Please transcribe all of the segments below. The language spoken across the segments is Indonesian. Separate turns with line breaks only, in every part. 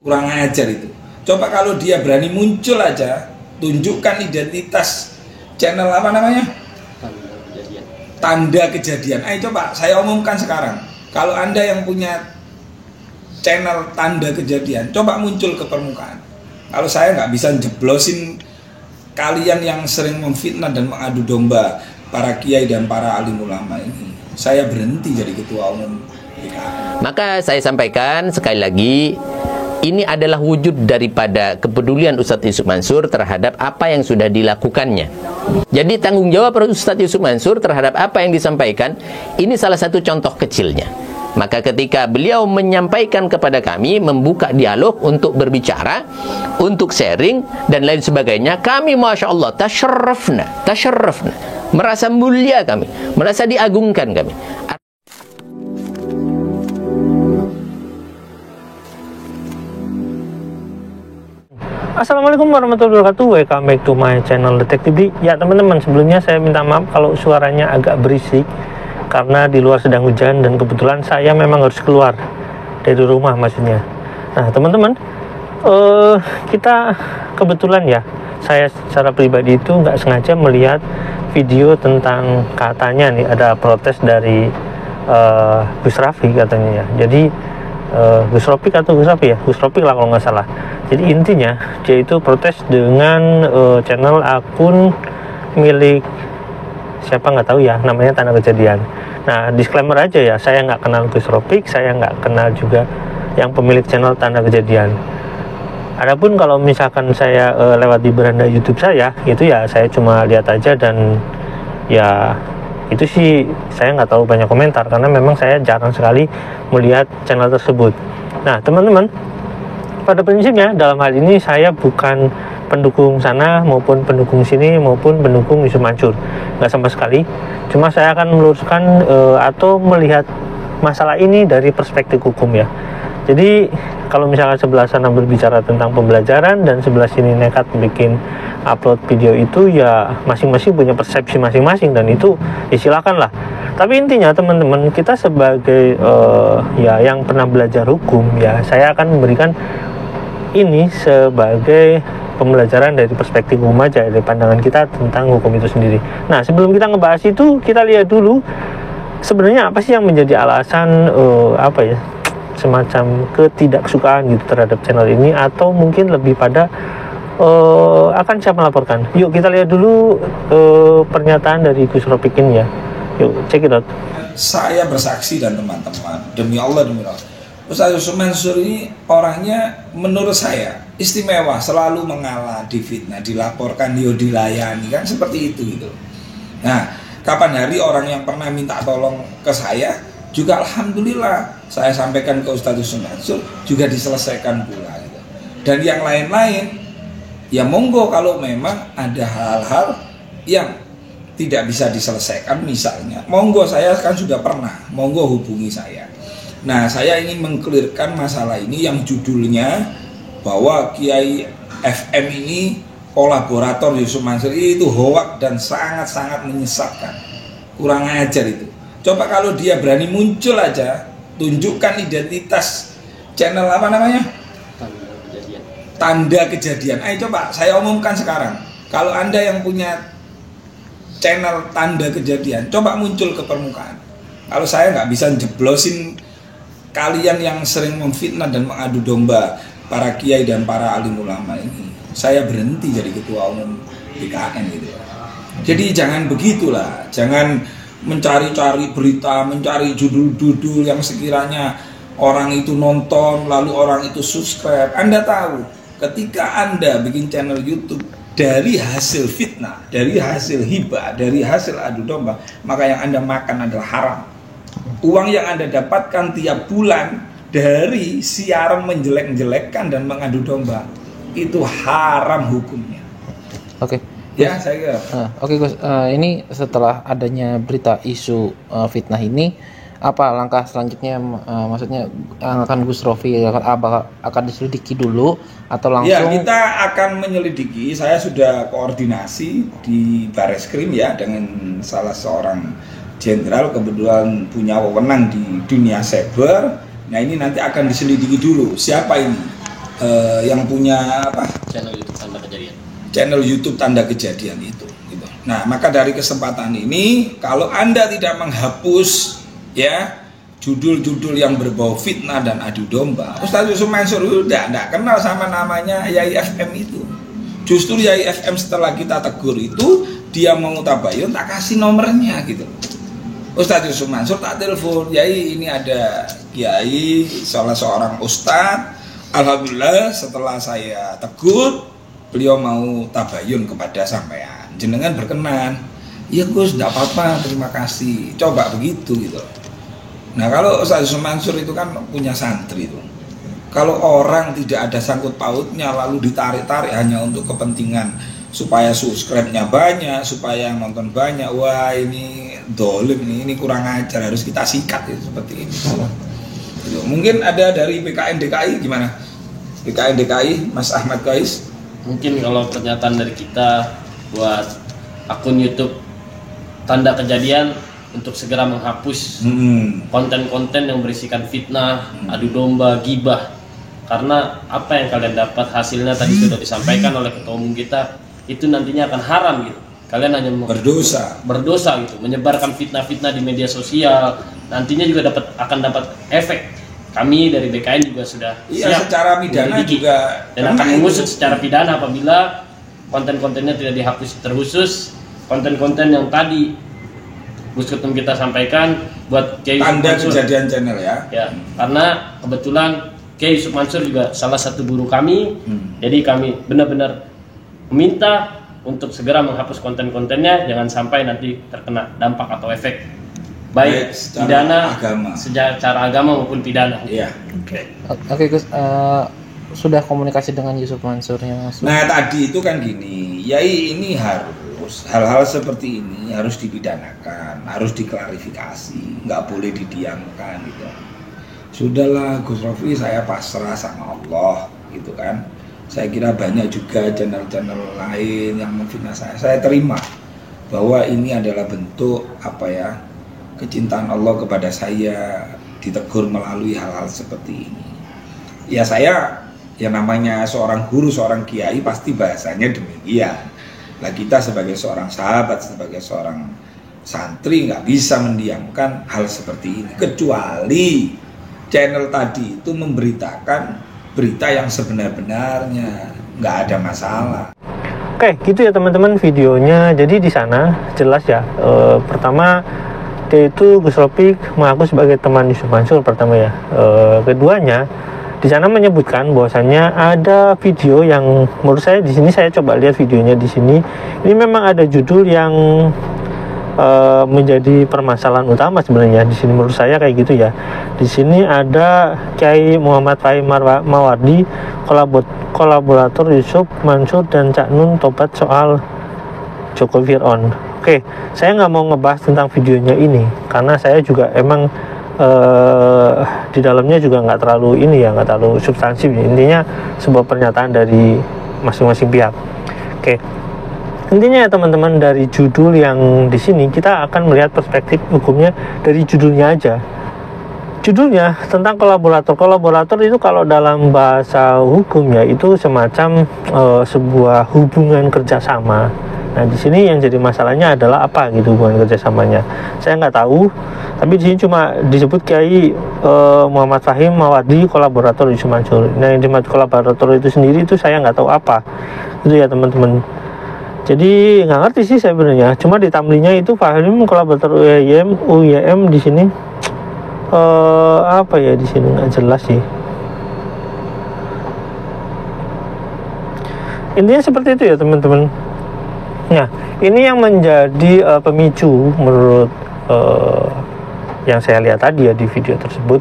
Kurang ajar itu. Coba kalau dia berani muncul aja, tunjukkan identitas channel apa namanya? Tanda Kejadian. Ayo coba saya umumkan sekarang. Kalau Anda yang punya channel Tanda Kejadian, coba muncul ke permukaan. Kalau saya nggak bisa jeblosin kalian yang sering memfitnah dan mengadu domba para kiai dan para alim ulama ini, saya berhenti jadi ketua umum PKN.
Maka saya sampaikan sekali lagi, ini adalah wujud daripada kepedulian Ustadz Yusuf Mansur terhadap apa yang sudah dilakukannya. Jadi tanggung jawab Ustadz Yusuf Mansur terhadap apa yang disampaikan, ini salah satu contoh kecilnya. Maka ketika beliau menyampaikan kepada kami, membuka dialog untuk berbicara, untuk sharing, dan lain sebagainya, kami Masya Allah, tasyarrafna, merasa mulia kami, merasa diagungkan kami.
Assalamualaikum warahmatullahi wabarakatuh. Welcome back to my channel Detektif D. Ya teman-teman, sebelumnya saya minta maaf kalau suaranya agak berisik karena di luar sedang hujan dan kebetulan saya memang harus keluar dari rumah maksudnya. Nah teman-teman, kita kebetulan ya, saya secara pribadi itu nggak sengaja melihat video tentang katanya nih ada protes dari Gus Raffi katanya ya. Jadi Gus Ropik atau Gus Raffi ya? Gus Ropik lah kalau nggak salah. Jadi intinya dia itu protes dengan channel akun milik siapa nggak tahu ya, namanya Tanda Kejadian. Nah disclaimer aja ya, saya nggak kenal Gus Ropik, saya nggak kenal juga yang pemilik channel Tanda Kejadian. Adapun kalau misalkan saya lewat di beranda YouTube saya, itu ya saya cuma lihat aja dan ya itu sih saya nggak tahu banyak komentar karena memang saya jarang sekali melihat channel tersebut. Nah teman-teman, pada prinsipnya dalam hal ini saya bukan pendukung sana maupun pendukung sini maupun pendukung Yusuf Mansur, nggak sama sekali. Cuma saya akan meluruskan atau melihat masalah ini dari perspektif hukum ya. Jadi kalau misalkan sebelah sana berbicara tentang pembelajaran dan sebelah sini nekat bikin upload video itu, ya masing-masing punya persepsi masing-masing dan itu silakan lah. Tapi intinya teman-teman, kita sebagai ya yang pernah belajar hukum ya, saya akan memberikan ini sebagai pembelajaran dari perspektif hukum aja, dari pandangan kita tentang hukum itu sendiri. Nah sebelum kita ngebahas itu, kita lihat dulu sebenarnya apa sih yang menjadi alasan apa ya, semacam ketidaksukaan gitu terhadap channel ini, atau mungkin lebih pada akan siapa melaporkan. Yuk kita lihat dulu pernyataan dari Gus Ropik ini ya. Yuk check it out.
Saya bersaksi dan teman-teman, demi Allah, Ustadz Yusuf Mansur ini orangnya menurut saya istimewa, selalu mengalah, difitnah, dilaporkan, dilayani, kan seperti itu gitu. Nah, kapan hari orang yang pernah minta tolong ke saya juga alhamdulillah saya sampaikan ke Ustadz Yusuf Mansur juga diselesaikan pula gitu. Dan yang lain-lain ya monggo, kalau memang ada hal-hal yang tidak bisa diselesaikan misalnya, monggo, saya kan sudah pernah, monggo hubungi saya. Nah saya ingin mengklirkan masalah ini yang judulnya bahwa Kiai FM ini kolaborator Yusuf Mansur itu hoak dan sangat-sangat menyesatkan. Kurang ajar itu. Coba kalau dia berani muncul aja, tunjukkan identitas channel apa namanya? Tanda Kejadian. Ayo coba saya umumkan sekarang. Kalau Anda yang punya channel Tanda Kejadian, coba muncul ke permukaan. Kalau saya nggak bisa jeblosin kalian yang sering memfitnah dan mengadu domba para kiai dan para alim ulama ini, saya berhenti jadi ketua umum PKN gitu ya. Jadi jangan begitulah, jangan mencari-cari berita, mencari judul-judul yang sekiranya orang itu nonton, lalu orang itu subscribe. Anda tahu, ketika Anda bikin channel YouTube dari hasil fitnah, dari hasil hibah, dari hasil adu domba, maka yang Anda makan adalah haram. Uang yang Anda dapatkan tiap bulan dari siaran menjelek-jelekkan dan mengadu domba, itu haram hukumnya.
Oke.
Ya, saya kira.
Oke Gus, ini setelah adanya berita isu fitnah ini, apa langkah selanjutnya? Maksudnya akan Gus Rofi akan diselidiki dulu atau langsung?
Ya, kita akan menyelidiki. Saya sudah koordinasi di Bareskrim ya dengan salah seorang jenderal, kebetulan punya wewenang di dunia cyber. Nah ini nanti akan diselidiki dulu siapa ini yang punya apa?
Channel YouTube Tanda Kejadian.
Channel YouTube Tanda Kejadian itu. Gitu. Nah, maka dari kesempatan ini, kalau Anda tidak menghapus ya judul-judul yang berbau fitnah dan adu domba, Ustaz Yusuf Mansur udah tidak kenal sama namanya Yai FM itu. Justru Yai FM setelah kita tegur itu, dia mau tabayun, tak kasih nomornya gitu. Ustaz Yusuf Mansur tak telepon, Yai ini ada Kiai salah seorang ustadz. Alhamdulillah setelah saya tegur, beliau mau tabayun kepada sampean. Jenengan berkenan. Iya Gus, tidak apa-apa, terima kasih. Coba begitu gitu. Nah kalau Ustaz Yusuf Mansur itu kan punya santri itu. Kalau orang tidak ada sangkut pautnya lalu ditarik-tarik hanya untuk kepentingan supaya subscribe-nya banyak, supaya yang nonton banyak, wah ini dolim ini kurang ajar, harus kita sikat itu seperti ini. Gitu. Mungkin ada dari BKN DKI gimana? BKN DKI, Mas Ahmad Qais?
Mungkin kalau pernyataan dari kita buat akun YouTube Tanda Kejadian untuk segera menghapus konten-konten yang berisikan fitnah, adu domba, gibah. Karena apa yang kalian dapat hasilnya tadi sudah disampaikan oleh ketua umum kita, itu nantinya akan haram gitu. Kalian hanya berdosa gitu, menyebarkan fitnah-fitnah di media sosial. Nantinya juga akan dapat efek. Kami dari BKN juga sudah siap
secara pidana juga
dan akan mengusut secara pidana apabila konten-kontennya tidak dihapus. Terkhusus konten-konten yang tadi Gus Ketum kita sampaikan buat Kiai
Tanda
Yusuf Mansur.
Kejadian channel ya.
Karena kebetulan Kiai Yusuf Mansur juga salah satu guru kami. Jadi kami benar-benar meminta untuk segera menghapus konten-kontennya, jangan sampai nanti terkena dampak atau efek baik pidana, secara agama maupun pidana.
Iya.
Oke Gus, sudah komunikasi dengan Yusuf Mansurnya Mas?
Nah tadi itu kan gini, Yai ini harus hal-hal seperti ini harus dipidanakan, harus diklarifikasi, nggak boleh didiamkan gitu. Sudahlah Gus Rofi, saya pasrah sama Allah gitu kan. Saya kira banyak juga channel-channel lain yang memfitnah saya terima bahwa ini adalah bentuk apa ya, kecintaan Allah kepada saya, ditegur melalui hal-hal seperti ini. Ya saya, ya namanya seorang guru, seorang kiai pasti bahasanya demikian. Lah kita sebagai seorang sahabat, sebagai seorang santri nggak bisa mendiamkan hal seperti ini, kecuali channel tadi itu memberitakan berita yang sebenar-benarnya, nggak ada masalah.
Oke, gitu ya teman-teman videonya. Jadi di sana jelas ya. Pertama, dia itu Gus Rofi mengaku sebagai teman Yusuf Mansur pertama ya. Keduanya di sana menyebutkan bahwasannya ada video yang menurut saya di sini, saya coba lihat videonya di sini. Ini memang ada judul yang menjadi permasalahan utama sebenarnya di sini menurut saya kayak gitu ya. Di sini ada Kiai Muhammad Fahim Mawardi, kolaborator Yusuf Mansur dan Cak Nun tobat soal Jokowi Fir'aun. Oke, saya nggak mau ngebahas tentang videonya ini karena saya juga emang di dalamnya juga nggak terlalu ini ya, nggak terlalu substansi. Intinya sebuah pernyataan dari masing-masing pihak. Oke. Intinya ya teman-teman, dari judul yang di sini kita akan melihat perspektif hukumnya dari judulnya aja. Judulnya tentang kolaborator. Kolaborator itu kalau dalam bahasa hukum ya itu semacam sebuah hubungan kerjasama. Nah di sini yang jadi masalahnya adalah apa gitu hubungan kerjasamanya. Saya nggak tahu. Tapi di sini cuma disebut Kiai Muhammad Fahim Mawardi, kolaborator Yusuf Mansur. Nah yang dimaksud kolaborator itu sendiri itu saya nggak tahu apa. Itu ya teman-teman. Jadi nggak ngerti sih saya sebenarnya. Cuma di tamlinya itu Fahim kolaborator UYM di sini apa ya di sini nggak jelas sih. Intinya seperti itu ya teman-teman. Nah ini yang menjadi pemicu menurut yang saya lihat tadi ya di video tersebut.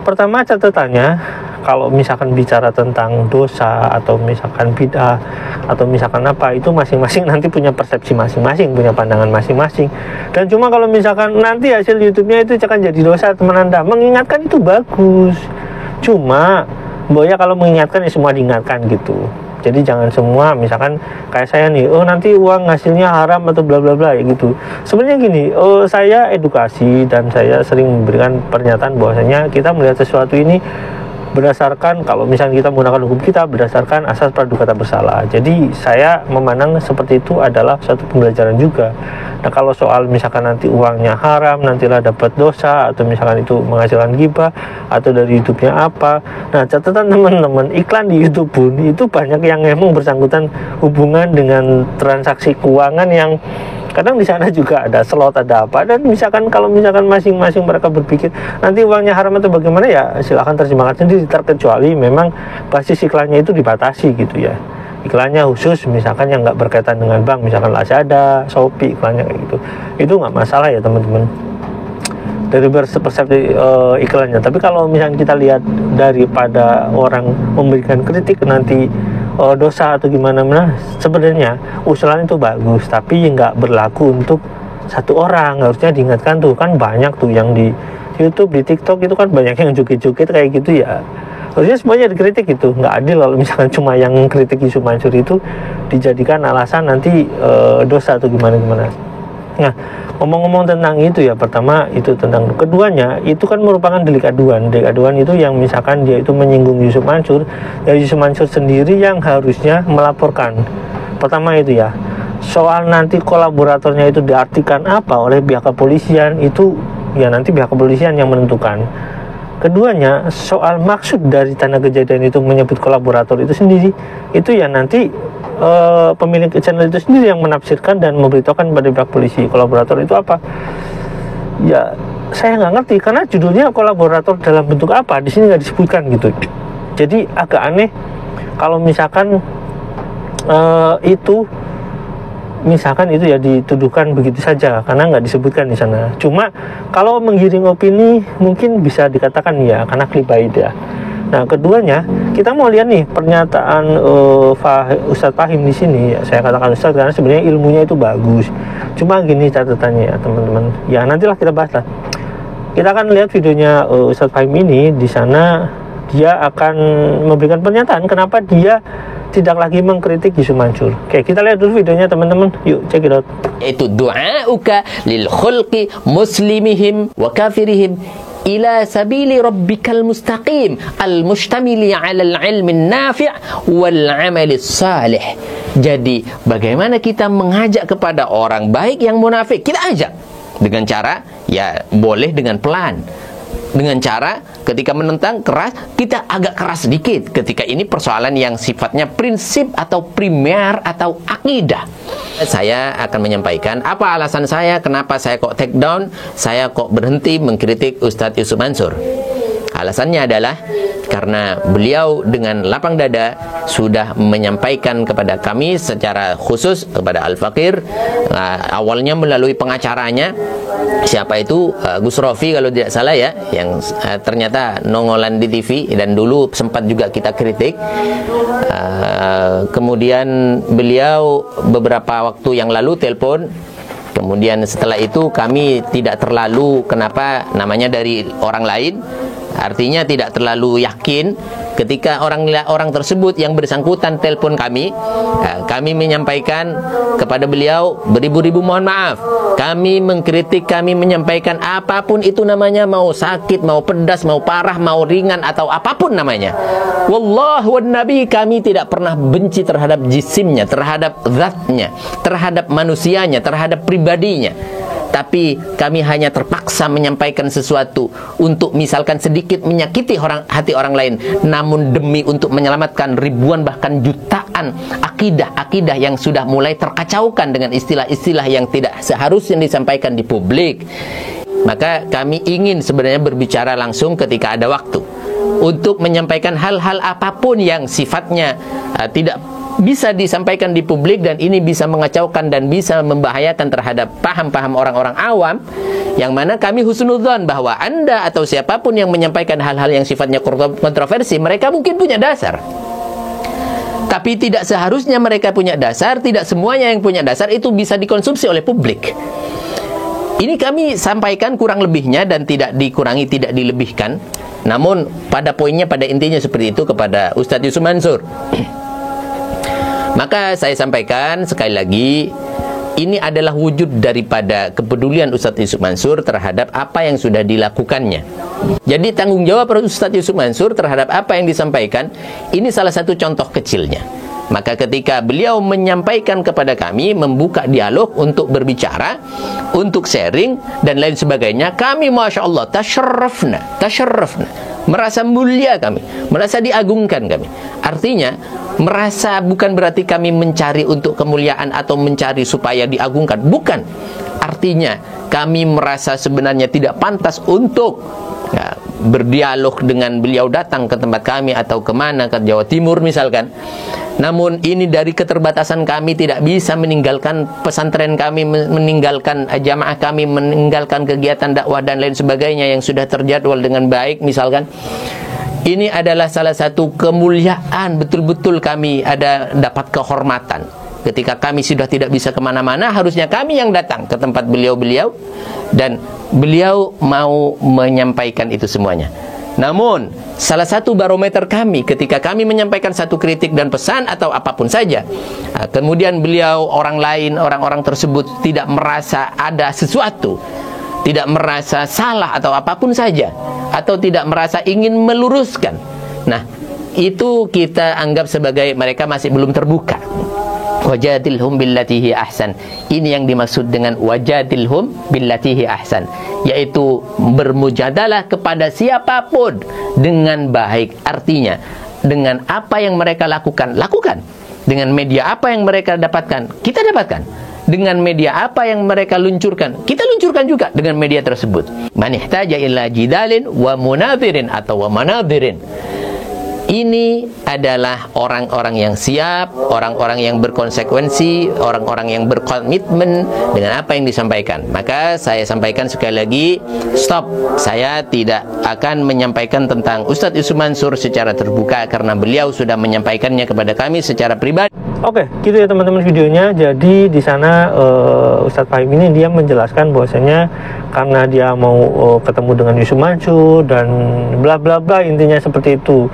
Pertama catatannya, kalau misalkan bicara tentang dosa atau misalkan bid'ah atau misalkan apa, itu masing-masing nanti punya persepsi masing-masing, punya pandangan masing-masing. Dan cuma kalau misalkan nanti hasil YouTube-nya itu akan jadi dosa, teman Anda mengingatkan itu bagus. Cuma boya kalau mengingatkan ya semua diingatkan gitu. Jadi jangan semua misalkan kayak saya nih, oh nanti uang hasilnya haram atau bla bla bla gitu. Sebenarnya gini, saya edukasi dan saya sering memberikan pernyataan bahwasanya kita melihat sesuatu ini berdasarkan, kalau misalnya kita menggunakan hukum kita berdasarkan asas praduga tak bersalah. Jadi saya memandang seperti itu adalah suatu pembelajaran juga. Nah, kalau soal misalkan nanti uangnya haram, nantilah dapat dosa, atau misalkan itu menghasilkan ghibah, atau dari YouTube-nya apa. Nah, catatan teman-teman, iklan di YouTube pun itu banyak yang memang bersangkutan hubungan dengan transaksi keuangan yang kadang di sana juga ada slot, ada apa. Dan misalkan kalau misalkan masing-masing mereka berpikir nanti uangnya haram atau bagaimana, ya silahkan terjemahkan sendiri, terkecuali memang basis iklannya itu dibatasi gitu ya. Iklannya khusus misalkan yang nggak berkaitan dengan bank, misalkan Lazada, Shopee, iklannya kayak gitu, itu nggak masalah ya teman-teman, dari persepsi iklannya. Tapi kalau misalnya kita lihat daripada orang memberikan kritik nanti dosa atau gimana, sebenarnya usulan itu bagus, tapi nggak berlaku untuk satu orang. Harusnya diingatkan tuh, kan banyak tuh yang di YouTube, di TikTok itu kan banyak yang joget-joget kayak gitu ya. Harusnya semuanya dikritik, itu nggak adil kalau misalkan cuma yang kritik Yusuf Mansur itu dijadikan alasan nanti dosa atau gimana-gimana. Nah, ngomong-ngomong tentang itu ya, pertama itu tentang, keduanya itu kan merupakan delik aduan. Delik aduan itu yang misalkan dia itu menyinggung Yusuf Mansur, ya Yusuf Mansur sendiri yang harusnya melaporkan. Pertama itu ya, soal nanti kolaboratornya itu diartikan apa oleh pihak kepolisian, itu ya nanti pihak kepolisian yang menentukan. Keduanya, soal maksud dari tanda kejadian itu menyebut kolaborator itu sendiri, itu ya nanti pemilik channel itu sendiri yang menafsirkan dan memberitahukan pada pihak polisi kolaborator itu apa. Ya saya nggak ngerti, karena judulnya kolaborator dalam bentuk apa di sini nggak disebutkan gitu. Jadi agak aneh kalau misalkan itu misalkan itu ya dituduhkan begitu saja karena nggak disebutkan di sana. Cuma kalau menggiring opini mungkin bisa dikatakan ya karena clickbait ya. Nah, keduanya kita mau lihat nih pernyataan Ustadz Fahim di sini. Ya, saya katakan Ustadz karena sebenarnya ilmunya itu bagus. Cuma gini catatannya ya teman-teman. Ya nantilah kita bahas lah. Kita akan lihat videonya Ustadz Fahim ini. Di sana dia akan memberikan pernyataan kenapa dia tidak lagi mengkritik Yusuf Mansur. Oke, kita lihat dulu videonya teman-teman. Yuk, check it out.
Itu du'auka lil khulqi muslimihim wa kafirihim ila sabili rabbikal mustaqim al-mustamili 'alal 'ilmin nafi' wal 'amali salih. Jadi, bagaimana kita mengajak kepada orang baik yang munafik? Kita ajak dengan cara ya boleh dengan pelan. Dengan cara ketika menentang keras, kita agak keras sedikit ketika ini persoalan yang sifatnya prinsip atau primer atau akidah. Saya akan menyampaikan apa alasan saya, kenapa saya kok take down, saya kok berhenti mengkritik Ustadz Yusuf Mansur. Alasannya adalah karena beliau dengan lapang dada sudah menyampaikan kepada kami secara khusus kepada Al-Fakir, awalnya melalui pengacaranya, siapa itu, Gus Rofi kalau tidak salah ya, yang ternyata nongolan di TV dan dulu sempat juga kita kritik. Kemudian beliau beberapa waktu yang lalu telepon. Kemudian setelah itu kami tidak terlalu, kenapa namanya dari orang lain, artinya tidak terlalu yakin ketika orang tersebut yang bersangkutan telepon kami. Kami menyampaikan kepada beliau beribu-ribu mohon maaf. Kami mengkritik, kami menyampaikan apapun itu namanya, mau sakit, mau pedas, mau parah, mau ringan atau apapun namanya. Wallahu wan nabi, kami tidak pernah benci terhadap jisimnya, terhadap zatnya, terhadap manusianya, terhadap pribadinya. Tapi kami hanya terpaksa menyampaikan sesuatu untuk misalkan sedikit menyakiti hati orang lain, namun demi untuk menyelamatkan ribuan bahkan jutaan akidah yang sudah mulai terkacaukan dengan istilah-istilah yang tidak seharusnya disampaikan di publik. Maka kami ingin sebenarnya berbicara langsung ketika ada waktu untuk menyampaikan hal-hal apapun yang sifatnya tidak bisa disampaikan di publik dan ini bisa mengacaukan dan bisa membahayakan terhadap paham-paham orang-orang awam, yang mana kami husnudzon bahwa Anda atau siapapun yang menyampaikan hal-hal yang sifatnya kontroversi, mereka mungkin punya dasar. Tapi tidak seharusnya mereka punya dasar, tidak semuanya yang punya dasar itu bisa dikonsumsi oleh publik. Ini kami sampaikan kurang lebihnya dan tidak dikurangi, tidak dilebihkan. Namun pada poinnya, pada intinya seperti itu kepada Ustadz Yusuf Mansur. Maka saya sampaikan sekali lagi, ini adalah wujud daripada kepedulian Ustadz Yusuf Mansur terhadap apa yang sudah dilakukannya. Jadi tanggung jawab Ustadz Yusuf Mansur terhadap apa yang disampaikan, ini salah satu contoh kecilnya. Maka ketika beliau menyampaikan kepada kami, membuka dialog untuk berbicara, untuk sharing dan lain sebagainya, kami Masya Allah tasyarrafna, merasa mulia kami, merasa diagungkan kami. Artinya merasa bukan berarti kami mencari untuk kemuliaan atau mencari supaya diagungkan, bukan. Artinya kami merasa sebenarnya tidak pantas untuk berdialog dengan beliau, datang ke tempat kami atau kemana, ke Jawa Timur misalkan. Namun ini dari keterbatasan kami tidak bisa meninggalkan pesantren kami, meninggalkan jamaah kami, meninggalkan kegiatan dakwah dan lain sebagainya yang sudah terjadwal dengan baik misalkan. Ini adalah salah satu kemuliaan, betul-betul kami ada dapat kehormatan. Ketika kami sudah tidak bisa kemana-mana, harusnya kami yang datang ke tempat beliau-beliau, dan beliau mau menyampaikan itu semuanya. Namun, salah satu barometer kami ketika kami menyampaikan satu kritik dan pesan atau apapun saja, kemudian beliau, orang tersebut tidak merasa ada sesuatu, tidak merasa salah atau apapun saja, atau tidak merasa ingin meluruskan, nah itu kita anggap sebagai mereka masih belum terbuka. Wajadilhum billatihi ahsan. Ini yang dimaksud dengan wajadilhum billatihi ahsan, yaitu bermujadalah kepada siapapun dengan baik. Artinya dengan apa yang mereka lakukan, dengan media apa yang mereka dapatkan, kita dapatkan. Dengan media apa yang mereka luncurkan, kita luncurkan juga dengan media tersebut. Man ihtaja illa jidalin wa munadhirin atau wa manadhirin. Ini adalah orang-orang yang siap, orang-orang yang berkonsekuensi, orang-orang yang berkomitmen dengan apa yang disampaikan. Maka saya sampaikan sekali lagi, stop. Saya tidak akan menyampaikan tentang Ustadz Yusuf Mansur secara terbuka karena beliau sudah menyampaikannya kepada kami secara pribadi.
Oke, gitu ya teman-teman videonya. Jadi di sana Ustadz Fahim ini dia menjelaskan bahwasanya karena dia mau ketemu dengan Yusuf Mansur dan bla bla bla, intinya seperti itu.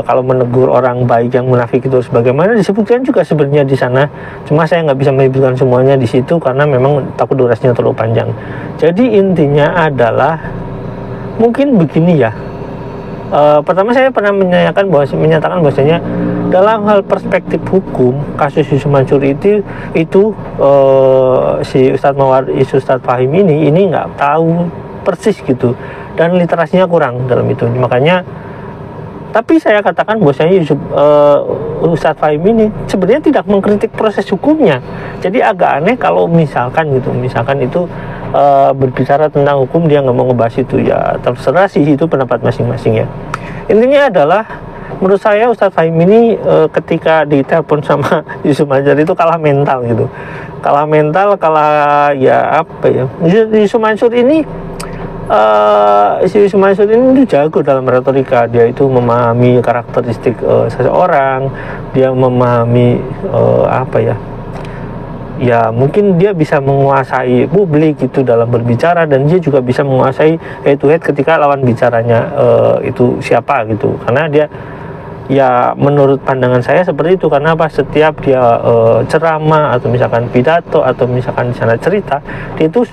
Kalau menegur orang baik yang munafik itu sebagaimana disebutkan juga sebenarnya di sana. Cuma saya nggak bisa menyebutkan semuanya di situ karena memang takut durasinya terlalu panjang. Jadi intinya adalah mungkin begini ya. Pertama saya pernah menyatakan bahwasanya dalam hal perspektif hukum kasus Yusuf Mansur itu si Ustadz Fahim ini nggak tahu persis gitu, dan literasinya kurang dalam itu. Makanya tapi saya katakan bahwasanya Ustadz Fahim ini sebenarnya tidak mengkritik proses hukumnya. Jadi agak aneh kalau misalkan itu berbicara tentang hukum dia nggak mau ngebahas itu. Ya terserah sih, itu pendapat masing-masing ya. Intinya adalah menurut saya Ustadz Fahim ini ketika ditelepon sama Yusuf Mansur itu kalah mental gitu. Kalah ya apa ya. Yusuf Mansur ini Yusuf Mansur ini jago dalam retorika. Dia itu memahami karakteristik seseorang, dia memahami ya mungkin dia bisa menguasai publik itu dalam berbicara, dan dia juga bisa menguasai head to head ketika lawan bicaranya itu siapa gitu. Karena dia, ya menurut pandangan saya seperti itu. Karena apa, setiap dia ceramah atau misalkan pidato atau misalkan di sana cerita, dia itu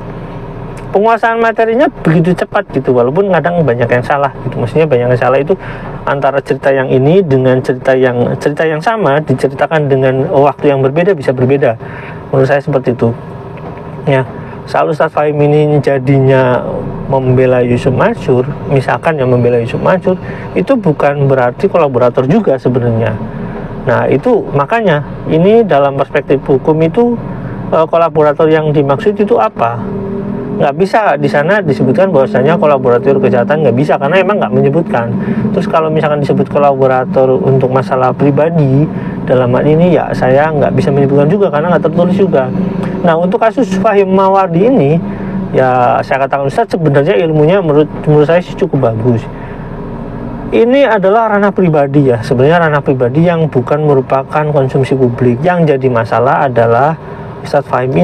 penguasaan materinya begitu cepat gitu, walaupun kadang banyak yang salah gitu. Maksudnya banyak yang salah itu antara cerita yang ini dengan cerita yang sama diceritakan dengan waktu yang berbeda, bisa berbeda. Menurut saya seperti itu ya. Soal Ustadz Fahim ini jadinya membela Yusuf Mansur, misalkan yang membela Yusuf Mansur itu bukan berarti kolaborator juga sebenarnya. Nah itu makanya ini dalam perspektif hukum itu kolaborator yang dimaksud itu apa? Nggak bisa di sana disebutkan bahwasanya kolaborator kejahatan, nggak bisa, karena emang nggak menyebutkan. Terus kalau misalkan disebut kolaborator untuk masalah pribadi dalam hal ini, ya saya nggak bisa menyebutkan juga karena nggak tertulis juga. Nah untuk kasus Fahim Mawardi ini, ya saya katakan Ustadz sebenarnya ilmunya menurut saya sih cukup bagus. Ini adalah ranah pribadi ya, sebenarnya ranah pribadi yang bukan merupakan konsumsi publik. Yang jadi masalah adalah Ustadz Fahim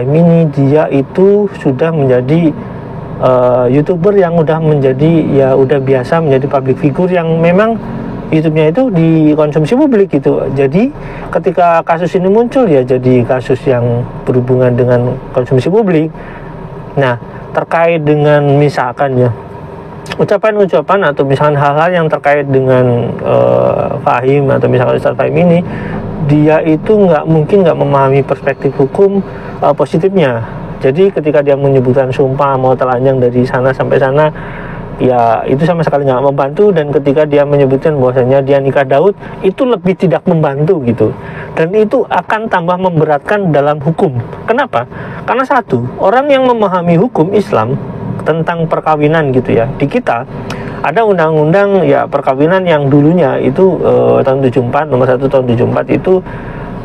ini dia itu sudah menjadi YouTuber yang udah biasa menjadi public figure yang memang YouTube-nya itu dikonsumsi publik gitu. Jadi ketika kasus ini muncul ya jadi kasus yang berhubungan dengan konsumsi publik. Nah, terkait dengan misalkan ya ucapan-ucapan atau misalkan hal-hal yang terkait dengan Fahim atau misalkan Ustadz Fahim ini, dia itu mungkin nggak memahami perspektif hukum positifnya. Jadi ketika dia menyebutkan sumpah mau telanjang dari sana sampai sana, ya itu sama sekali nggak membantu. Dan ketika dia menyebutkan bahwasanya dia nikah Daud, itu lebih tidak membantu gitu, dan itu akan tambah memberatkan dalam hukum. Kenapa? Karena satu, orang yang memahami hukum Islam tentang perkawinan gitu ya, di kita ada undang-undang ya perkawinan yang dulunya itu tahun 74, nomor 1 tahun 74 itu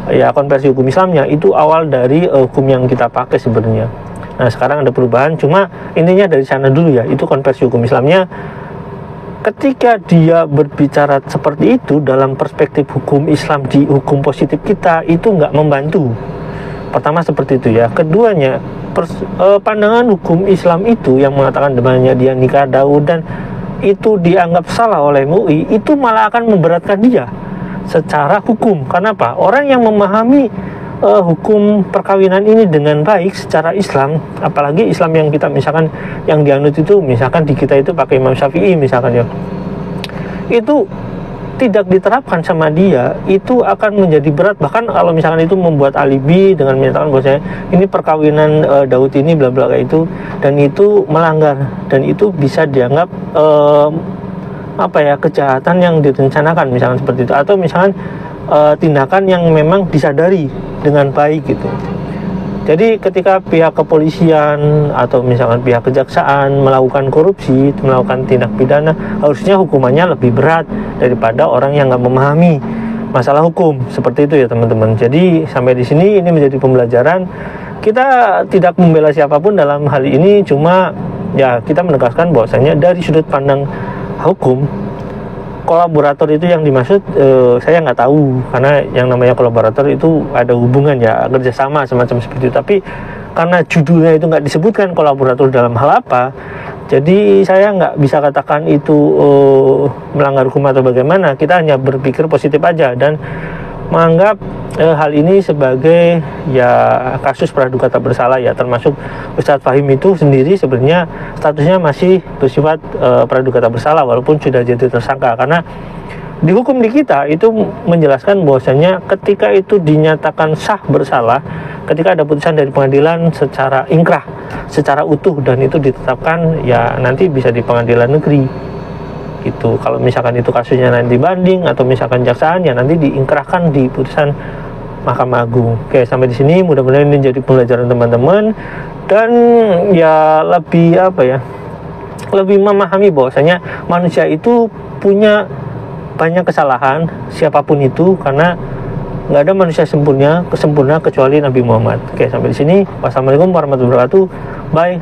ya konversi hukum Islamnya itu awal dari hukum yang kita pakai sebenarnya. Nah sekarang ada perubahan, cuma intinya dari sana dulu ya, itu konversi hukum Islamnya. Ketika dia berbicara seperti itu dalam perspektif hukum Islam di hukum positif kita, itu nggak membantu. Pertama seperti itu ya. Keduanya pandangan hukum Islam itu yang mengatakan namanya dia nikah Daud dan itu dianggap salah oleh MUI, itu malah akan memberatkan dia secara hukum. Kenapa? Orang yang memahami hukum perkawinan ini dengan baik secara Islam, apalagi Islam yang kita misalkan yang dianut itu misalkan di kita itu pakai Imam Syafi'i misalkan ya, itu tidak diterapkan sama dia, itu akan menjadi berat. Bahkan kalau misalkan itu membuat alibi dengan menyatakan bahwasanya ini perkawinan Daud ini bla bla kayak itu, dan itu melanggar, dan itu bisa dianggap kejahatan yang direncanakan misalkan seperti itu, atau misalkan tindakan yang memang disadari dengan baik gitu. Jadi ketika pihak kepolisian atau misalkan pihak kejaksaan melakukan korupsi, melakukan tindak pidana, harusnya hukumannya lebih berat daripada orang yang nggak memahami masalah hukum. Seperti itu ya teman-teman. Jadi sampai di sini ini menjadi pembelajaran. Kita tidak membela siapapun dalam hal ini, cuma ya kita menegaskan bahwasanya dari sudut pandang hukum, kolaborator itu yang dimaksud saya nggak tahu, karena yang namanya kolaborator itu ada hubungan ya, kerjasama semacam seperti itu. Tapi karena judulnya itu nggak disebutkan kolaborator dalam hal apa, jadi saya nggak bisa katakan itu melanggar hukum atau bagaimana. Kita hanya berpikir positif aja dan menganggap hal ini sebagai ya kasus praduga tak bersalah ya, termasuk Ustadz Fahim itu sendiri sebenarnya statusnya masih bersifat praduga tak bersalah walaupun sudah jadi tersangka, karena di hukum di kita itu menjelaskan bahwasanya ketika itu dinyatakan sah bersalah, ketika ada putusan dari pengadilan secara ingkrah, secara utuh, dan itu ditetapkan ya nanti bisa di pengadilan negeri gitu. Kalau misalkan itu kasusnya nanti banding atau misalkan jaksaan, ya nanti diingkrahkan di putusan Mahkamah Agung. Oke, sampai di sini mudah-mudahan ini jadi pembelajaran teman-teman, dan ya lebih memahami bahwasanya manusia itu punya banyak kesalahan siapapun itu, karena nggak ada manusia sempurna kecuali Nabi Muhammad. Oke, sampai di sini. Wassalamualaikum warahmatullahi wabarakatuh. Bye.